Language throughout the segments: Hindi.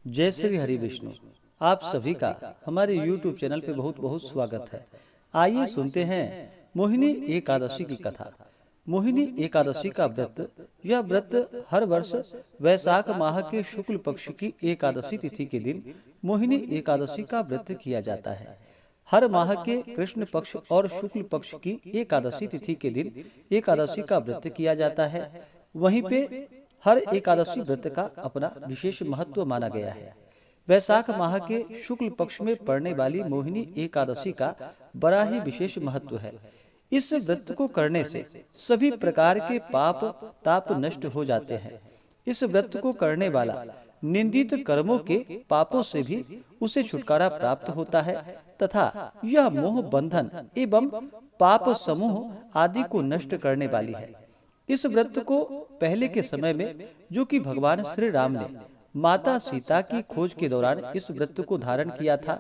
जय श्री हरि विष्णु। आप सभी का हमारे YouTube चैनल पे बहुत बहुत स्वागत है। आइए सुनते हैं मोहिनी एकादशी की कथा। मोहिनी एकादशी का व्रत, यह व्रत हर वर्ष वैशाख माह के शुक्ल पक्ष की एकादशी तिथि के दिन मोहिनी एकादशी का व्रत किया जाता है। हर माह के कृष्ण पक्ष और शुक्ल पक्ष की एकादशी तिथि के दिन एकादशी का व्रत किया जाता है। वहीं पे हर एकादशी व्रत का अपना विशेष महत्व माना गया है। वैशाख माह के शुक्ल पक्ष में पड़ने वाली मोहिनी एकादशी का बड़ा ही विशेष महत्व है। इस व्रत को करने से सभी प्रकार के पाप ताप नष्ट हो जाते हैं। इस व्रत को करने वाला निंदित कर्मों के पापों से भी उसे छुटकारा प्राप्त होता है तथा यह मोह बंधन एवं पाप समूह आदि को नष्ट करने वाली है। इस व्रत को पहले के समय में जो कि भगवान श्री राम ने माता सीता की खोज के दौरान इस व्रत को धारण किया था,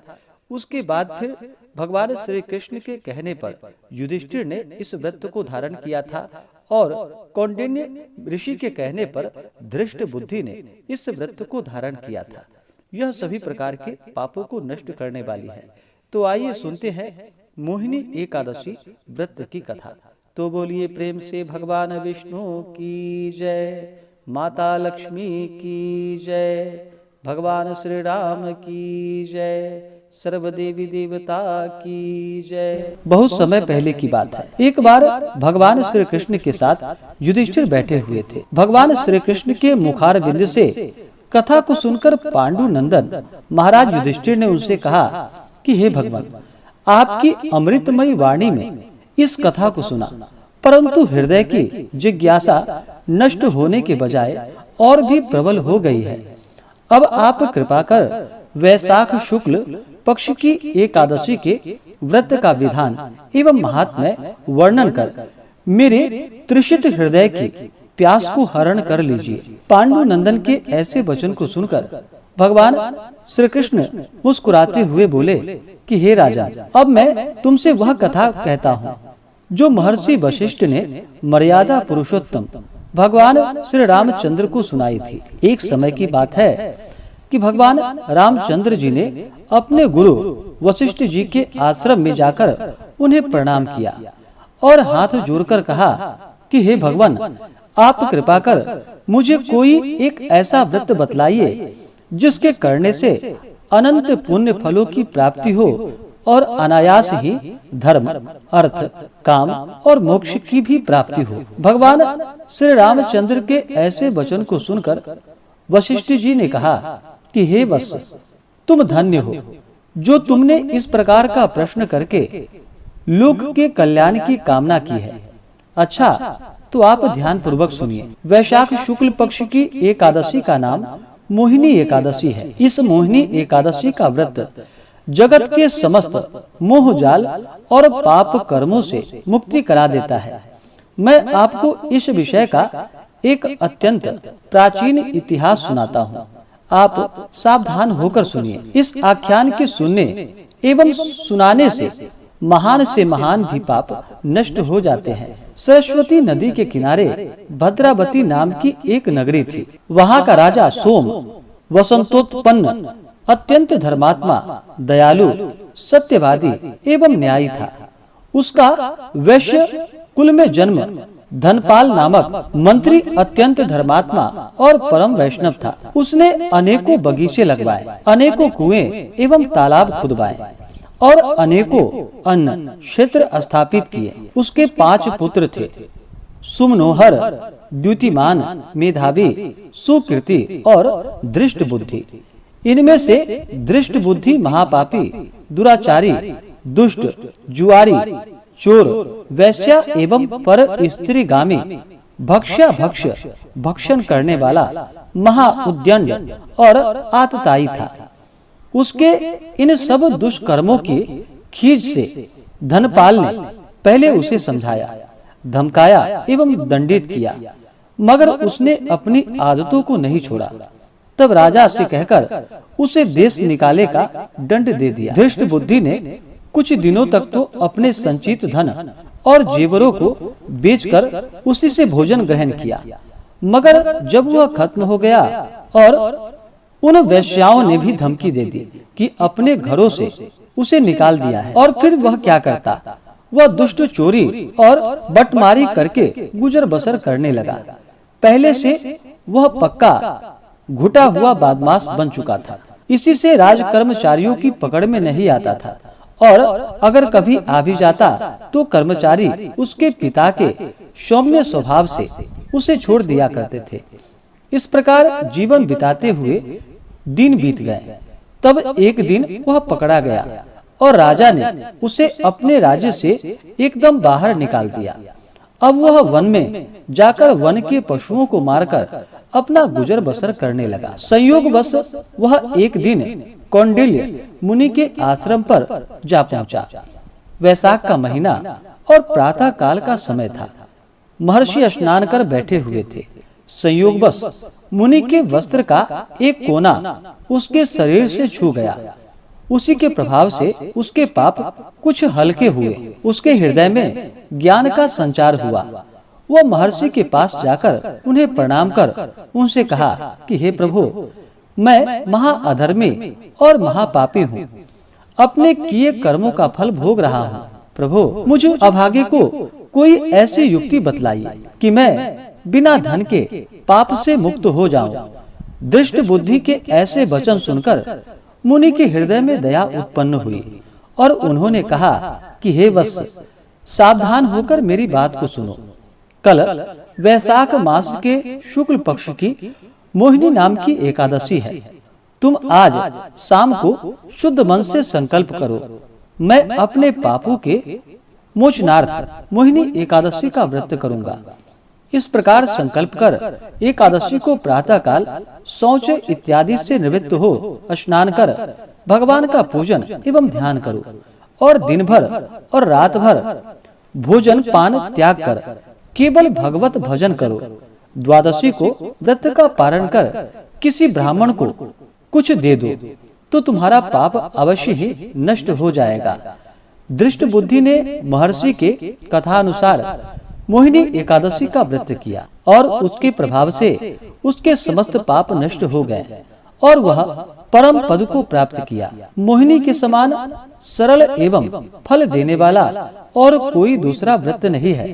उसके बाद फिर भगवान श्री कृष्ण के कहने पर युधिष्ठिर ने इस व्रत को धारण किया था और कौंडिन्य ऋषि के कहने पर धृष्ट बुद्धि ने इस व्रत को धारण किया था। यह सभी प्रकार के पापों को नष्ट करने वाली है। तो आइए सुनते हैं मोहिनी एकादशी व्रत की कथा। तो बोलिए प्रेम से भगवान विष्णु की जय, माता लक्ष्मी की जय, भगवान श्री राम की जय, सर्व देवी देवता की जय। बहुत समय पहले की बात है। एक बार भगवान श्री कृष्ण के साथ युधिष्ठिर बैठे हुए थे। भगवान श्री कृष्ण के मुखार बिंद से कथा को सुनकर पांडु नंदन महाराज युधिष्ठिर ने उनसे कहा कि हे भगवान, आपकी अमृतमयी वाणी में इस कथा को सुना, परंतु हृदय की जिज्ञासा नष्ट होने के बजाय और भी प्रबल हो गई है। अब आप कृपा कर वैशाख शुक्ल पक्ष की एकादशी के व्रत का विधान एवं महात्म्य वर्णन कर मेरे तृषित हृदय की प्यास को हरण कर लीजिए। पांडु नंदन के ऐसे वचन को सुनकर भगवान श्री कृष्ण मुस्कुराते हुए बोले कि हे राजा, अब मैं तुमसे वह कथा कहता हूँ जो महर्षि वशिष्ठ ने मर्यादा पुरुषोत्तम भगवान श्री रामचंद्र को सुनाई थी। एक समय की बात है कि भगवान रामचंद्र जी ने अपने गुरु वशिष्ठ जी के आश्रम में जाकर उन्हें प्रणाम किया और हाथ जोड़कर कहा कि हे भगवान, आप कृपा कर मुझे कोई एक ऐसा व्रत बतलाइए जिसके करने से अनंत पुण्य फलों की प्राप्ति हो और अनायास ही धर्म, अर्थ, काम और मोक्ष की भी प्राप्ति हो। भगवान श्री रामचंद्र के ऐसे वचन को सुनकर वशिष्ठ जी ने कहा कि हे वत्स, तुम धन्य हो जो तुमने इस प्रकार का प्रश्न करके लोक के कल्याण की कामना की है। अच्छा, तो आप ध्यान पूर्वक सुनिए। वैशाख शुक्ल पक्ष की एकादशी का नाम मोहिनी एकादशी है। इस मोहिनी एकादशी का व्रत जगत के समस्त मोह जाल और पाप कर्मों से मुक्ति करा देता है। मैं आपको इस विषय का एक अत्यंत प्राचीन इतिहास सुनाता हूँ। आप सावधान होकर सुनिए। इस आख्यान के सुनने एवं सुनाने से महान भी पाप नष्ट हो जाते हैं। सरस्वती नदी के किनारे भद्रावती नाम की एक नगरी थी। वहाँ का राजा सोम वसंतोत्पन्न अत्यंत धर्मात्मा, दयालु, सत्यवादी एवं न्यायी था। उसका वैश्य कुल में जन्म धनपाल नामक मंत्री अत्यंत धर्मात्मा और परम वैष्णव था। उसने अनेकों बगीचे लगवाए, अनेकों कुएं एवं तालाब खुदवाए और अनेकों अन्न क्षेत्र स्थापित किए। उसके 5 पुत्र थे, सुमनोहर, द्युतिमान, मेधावी, सुकृति और धृष्ट बुद्धि। इनमें से धृष्ट बुद्धि महापापी, दुराचारी, दुष्ट, जुआरी, चोर, वैश्या एवं पर स्त्रीगामी, भक्ष्य भक्षण करने वाला, महाउद्यंड और आतताई था। उसके इन सब दुष्कर्मों की खीज से धनपाल ने पहले उसे समझाया, धमकाया एवं दंडित किया, मगर उसने अपनी आदतों को नहीं छोड़ा। तब राजा से कहकर उसे देश निकाले का दंड दे दिया। धृष्ट बुद्धि ने कुछ दिनों तक तो अपने संचित धन और जेवरों को बेचकर उसी से भोजन ग्रहण किया, मगर जब वह खत्म हो गया और उन वेश्याओं ने भी धमकी दे दी कि अपने घरों से उसे निकाल दिया है। और फिर वह क्या करता, वह दुष्ट चोरी और बटमारी करके गुजर बसर करने लगा। पहले से वह पक्का घुटा हुआ बदमाश बन चुका था। इसी से राज कर्मचारियों की पकड़ में नहीं आता था, और अगर कभी आ भी जाता तो कर्मचारी उसके पिता के सौम्य स्वभाव से उसे छोड़ दिया करते थे। इस प्रकार जीवन बिताते हुए दिन बीत गए। तब एक दिन वह पकड़ा गया और राजा ने उसे अपने राज्य से एकदम बाहर निकाल दिया। अब वह वन में जाकर वन के पशुओं को मारकर अपना गुजर बसर करने लगा। संयोगवश वह एक दिन कौंडिल्य मुनि के आश्रम पर जा पहुंचा। वैशाख का महीना और प्रातः काल का समय था। महर्षि स्नान कर बैठे हुए थे। संयोगवश मुनि के वस्त्र का एक कोना उसके शरीर से छू गया। उसी के प्रभाव से उसके पाप कुछ हल्के हुए। उसके हृदय में ज्ञान का संचार हुआ। वह महर्षि के पास जाकर उन्हें प्रणाम कर उनसे कहा कि हे प्रभु, मैं महाअधर्मी और महापापी हूँ। अपने किए कर्मों का फल भोग रहा हूँ। प्रभु, मुझे अभागे को कोई ऐसी युक्ति बतलाइए कि मैं बिना धन के पाप से मुक्त हो जाऊं। दृष्ट बुद्धि के ऐसे वचन सुनकर मुनि के हृदय में दया उत्पन्न हुई और उन्होंने कहा कि हे वत्स, सावधान होकर मेरी बात को सुनो। कल वैशाख मास के शुक्ल पक्ष की मोहिनी नाम की एकादशी है। तुम आज शाम को शुद्ध मन से संकल्प करो, मैं अपने पापों के मोचनार्थ मोहिनी एकादशी का व्रत करूंगा। इस प्रकार संकल्प कर एकादशी को प्रातः काल शौच इत्यादि से निवृत्त हो स्नान कर भगवान का पूजन एवं ध्यान करो, और दिन भर और रात भर भोजन पान त्याग कर केवल भगवत भजन करो। द्वादशी को व्रत का पारण कर किसी ब्राह्मण को कुछ दे दो तो तुम्हारा पाप अवश्य ही नष्ट हो जाएगा। दृष्ट बुद्धि ने महर्षि के कथानुसार मोहिनी एकादशी का व्रत किया और उसके प्रभाव से उसके समस्त पाप नष्ट हो गए और वह परम पद को प्राप्त किया। मोहिनी के समान सरल एवं फल देने वाला और कोई दूसरा व्रत नहीं है।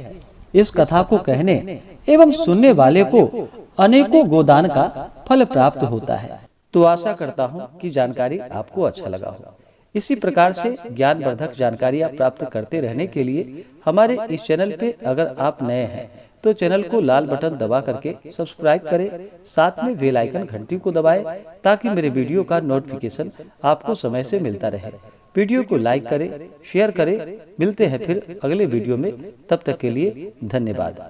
इस कथा को कहने एवं सुनने वाले को अनेकों गोदान का फल प्राप्त होता है। तो आशा करता हूँ कि जानकारी आपको अच्छा लगा हो। इसी प्रकार से ज्ञानवर्धक जानकारियाँ प्राप्त करते रहने के लिए हमारे इस चैनल पे अगर आप नए हैं तो चैनल को लाल बटन दबा करके सब्सक्राइब करें, साथ में बेल आइकन घंटी को दबाएं ताकि मेरे वीडियो का नोटिफिकेशन आपको समय से मिलता रहे। वीडियो को लाइक करें, शेयर करें। मिलते हैं फिर अगले वीडियो में, तब तक के लिए धन्यवाद।